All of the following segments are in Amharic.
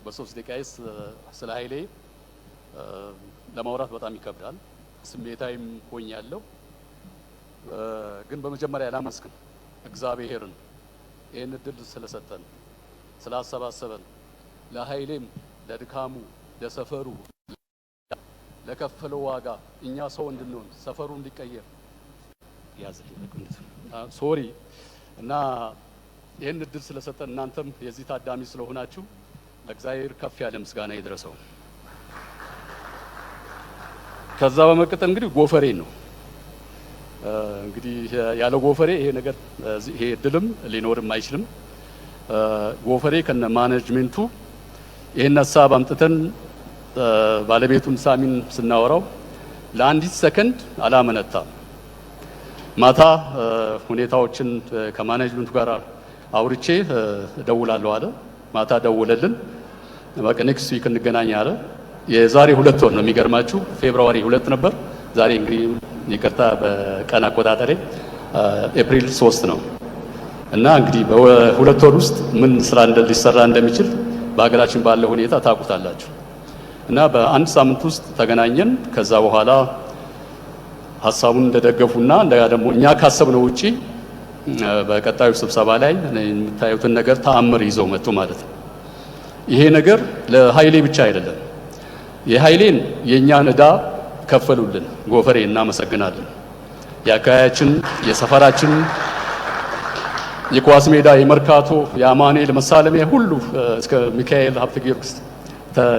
በ3 ደቂቃስ ስለ ኃይሌ ለማውራት በጣም ይከብዳል። ስሜታይም ሆኛለሁ። ግን በመጀመሪያ ላመስግን እግዚአብሔርን ይህን እድል ስለሰጠን ስላሰባሰበን፣ ለኃይሌም ለድካሙ ለሰፈሩ ለከፈለው ዋጋ እኛ ሰው እንድንሆን ሰፈሩ እንዲቀየር ሶሪ እና ይህን እድል ስለሰጠን እናንተም የዚህ ታዳሚ ስለሆናችሁ ለእግዚአብሔር ከፍ ያለ ምስጋና ይድረሰው። ከዛ በመቀጠል እንግዲህ ጎፈሬ ነው። እንግዲህ ያለ ጎፈሬ ይሄ ነገር ይሄ እድልም ሊኖርም አይችልም። ጎፈሬ ከነ ማኔጅመንቱ ይሄን ሀሳብ አምጥተን ባለቤቱን ሳሚን ስናወራው ለአንዲት ሰከንድ አላመነታም። ማታ ሁኔታዎችን ከማኔጅመንቱ ጋር አውርቼ እደውላለሁ አለ። ማታ ደውለልን። በቃ ኔክስት ዊክ እንገናኝ አለ። የዛሬ 2 ወር ነው የሚገርማችሁ፣ ፌብሩዋሪ 2 ነበር። ዛሬ እንግዲህ ይቅርታ በቀን አቆጣጠሬ ኤፕሪል 3 ነው እና እንግዲህ በ2 ወር ውስጥ ምን ስራ ሊሰራ እንደሚችል በሀገራችን ባለው ሁኔታ ታውቁታላችሁ። እና በአንድ ሳምንት ውስጥ ተገናኘን። ከዛ በኋላ ሀሳቡን እንደደገፉና እንደጋ ደግሞ እኛ ካሰብነው ውጪ በቀጣዩ ስብሰባ ላይ የምታዩትን ነገር ተአምር ይዘው መጡ ማለት ነው። ይሄ ነገር ለኃይሌ ብቻ አይደለም። የኃይሌን የኛን ዕዳ ከፈሉልን። ጎፈሬ እናመሰግናለን። የአካባቢያችን የሰፈራችን የኳስ ሜዳ የመርካቶ የአማኑኤል መሳለሚያ ሁሉ እስከ ሚካኤል ሀብተ ጊዮርጊስ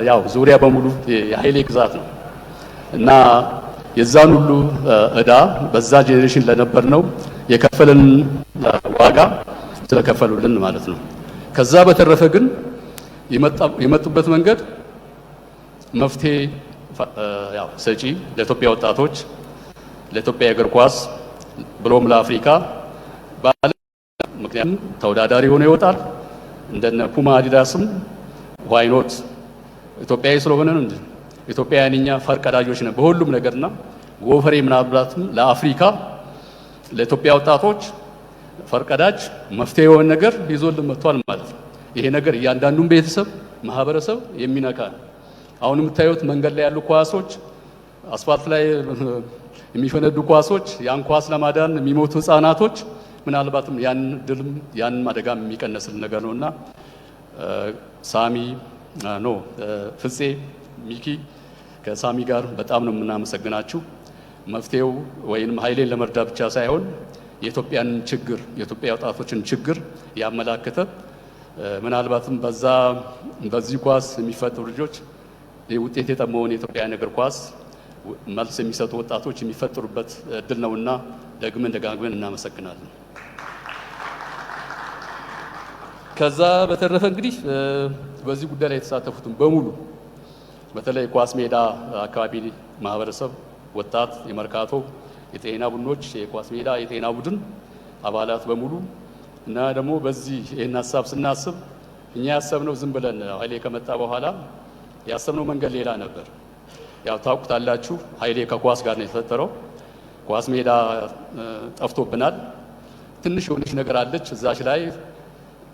ያው ዙሪያ በሙሉ የኃይሌ ግዛት ነው እና የዛን ሁሉ ዕዳ በዛ ጄኔሬሽን ለነበር ነው የከፈለን ዋጋ ስለከፈሉልን ማለት ነው። ከዛ በተረፈ ግን የመጡበት መንገድ መፍትሄ ያው ሰጪ ለኢትዮጵያ ወጣቶች፣ ለኢትዮጵያ እግር ኳስ ብሎም ለአፍሪካ ባለ ምክንያቱም ተወዳዳሪ ሆኖ ይወጣል። እንደነ ፑማ አዲዳስም ዋይኖት ኢትዮጵያዊ ስለሆነ ነው እንጂ ኢትዮጵያውያን እኛ ፈርቀዳጆች ነን በሁሉም ነገርና ጎፈሬ ምናልባትም ለአፍሪካ ለኢትዮጵያ ወጣቶች ፈርቀዳጅ መፍትሄ የሆነ ነገር ይዞልን መጥቷል ማለት ነው። ይሄ ነገር እያንዳንዱን ቤተሰብ ማህበረሰብ የሚነካ ነው። አሁን የምታዩት መንገድ ላይ ያሉ ኳሶች፣ አስፋልት ላይ የሚፈነዱ ኳሶች፣ ያን ኳስ ለማዳን የሚሞቱ ህፃናቶች ምናልባትም ያን ድልም ያን አደጋም የሚቀነስልን ነገር ነውና ሳሚ ኖ ፍፄ ሚኪ ከሳሚ ጋር በጣም ነው የምናመሰግናችሁ። መፍትሄው ወይንም ኃይሌን ለመርዳት ብቻ ሳይሆን የኢትዮጵያን ችግር የኢትዮጵያ ወጣቶችን ችግር ያመላከተ ምናልባትም በዚህ ኳስ የሚፈጠሩ ልጆች ውጤት የጠመውን የኢትዮጵያን እግር ኳስ መልስ የሚሰጡ ወጣቶች የሚፈጠሩበት እድል ነውና ደግመን ደጋግመን እናመሰግናለን። ከዛ በተረፈ እንግዲህ በዚህ ጉዳይ ላይ የተሳተፉትን በሙሉ በተለይ ኳስ ሜዳ አካባቢ ማህበረሰብ፣ ወጣት፣ የመርካቶ የጤና ቡድኖች፣ የኳስ ሜዳ የጤና ቡድን አባላት በሙሉ እና ደግሞ በዚህ ይህን ሀሳብ ስናስብ እኛ ያሰብነው ዝም ብለን ኃይሌ ከመጣ በኋላ ያሰብነው መንገድ ሌላ ነበር። ያው ታውቁታላችሁ፣ ኃይሌ ከኳስ ጋር ነው የተፈጠረው። ኳስ ሜዳ ጠፍቶብናል። ትንሽ የሆነች ነገር አለች እዛች ላይ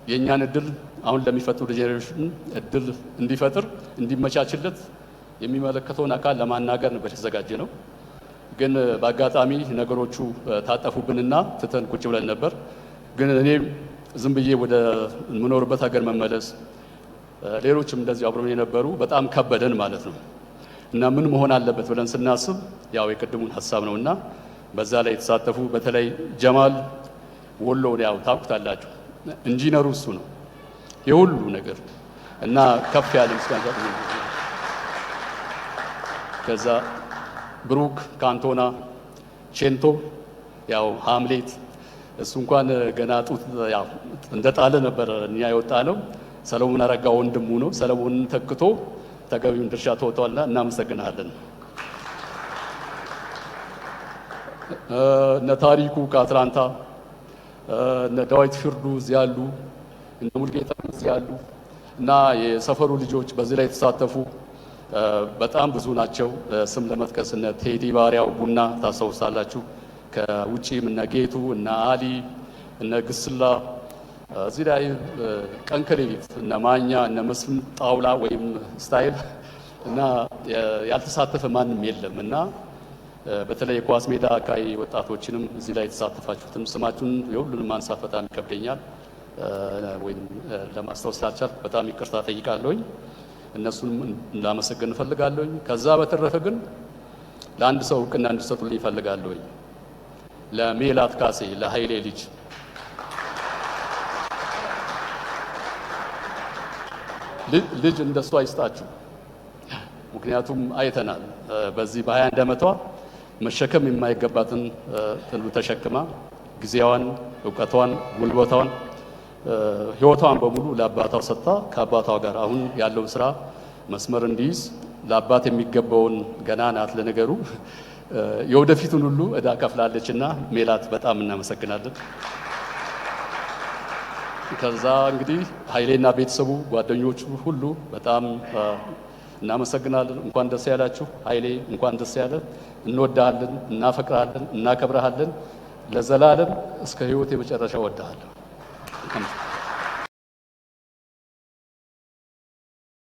የእኛን እድል አሁን ለሚፈጥሩ ጄኔሬሽን እድል እንዲፈጥር እንዲመቻችለት የሚመለከተውን አካል ለማናገር ነበር የተዘጋጀ ነው። ግን በአጋጣሚ ነገሮቹ ታጠፉብንና ትተን ቁጭ ብለን ነበር። ግን እኔ ዝም ብዬ ወደ ምኖርበት ሀገር መመለስ ሌሎችም እንደዚህ አብረው የነበሩ በጣም ከበደን ማለት ነው እና ምን መሆን አለበት ብለን ስናስብ ያው የቅድሙን ሀሳብ ነውና በዛ ላይ የተሳተፉ በተለይ ጀማል ወሎ ያው ታውቁታላችሁ ኢንጂነሩ እሱ ነው የሁሉ ነገር እና ከፍ ያለ ምስጋና ከዛ ብሩክ ካንቶና ቼንቶ ያው ሃምሌት እሱ እንኳን ገና ጡት ያው እንደጣለ ነበር እኛ የወጣ ነው። ሰለሞን አረጋ ወንድሙ ነው። ሰለሞንን ተክቶ ተገቢውን ድርሻ ተወጥቷልና እናመሰግናለን። እነ ታሪኩ ከአትላንታ እነ ዳዊት ፍርዱ እዚህ ያሉ እነ ሙልጌታ እዚህ ያሉ እና የሰፈሩ ልጆች በዚህ ላይ የተሳተፉ በጣም ብዙ ናቸው። ስም ለመጥቀስ እነ ቴዲ ባሪያው ቡና ታስታውሳላችሁ። ከውጪም እነ ጌቱ እነ አሊ እነ ግስላ እዚህ ላይ ቀን ከሌሊት እነ ማኛ እነ መስፍን ጣውላ ወይም ስታይል እና ያልተሳተፈ ማንም የለም እና በተለይ የኳስ ሜዳ አካባቢ ወጣቶችንም እዚህ ላይ የተሳተፋችሁትም ስማችሁን የሁሉንም ማንሳት በጣም ይከብደኛል ወይም ለማስታወስ ስላልቻልኩ በጣም ይቅርታ ጠይቃለሁኝ። እነሱንም እንዳመሰግን እፈልጋለሁኝ። ከዛ በተረፈ ግን ለአንድ ሰው እውቅና እንዲሰጡልኝ እፈልጋለሁኝ። ለሜላት ካሴ ለኃይሌ ልጅ እንደሷ አይስጣችሁ። ምክንያቱም አይተናል በዚህ በ21 ዓመቷ መሸከም የማይገባትን ሁሉ ተሸክማ ጊዜዋን፣ እውቀቷን፣ ጉልበቷን፣ ህይወቷን በሙሉ ለአባቷ ሰጥታ ከአባቷ ጋር አሁን ያለውን ስራ መስመር እንዲይዝ ለአባት የሚገባውን ገና ናት ለነገሩ የወደፊቱን ሁሉ እዳ ከፍላለችና ሜላት በጣም እናመሰግናለን። ከዛ እንግዲህ ኃይሌና ቤተሰቡ ጓደኞቹ ሁሉ በጣም እናመሰግናለን። እንኳን ደስ ያላችሁ ኃይሌ፣ እንኳን ደስ ያለ። እንወዳለን፣ እናፈቅራለን፣ እናከብረሃለን። ለዘላለም እስከ ህይወት የመጨረሻ ወዳሃለሁ።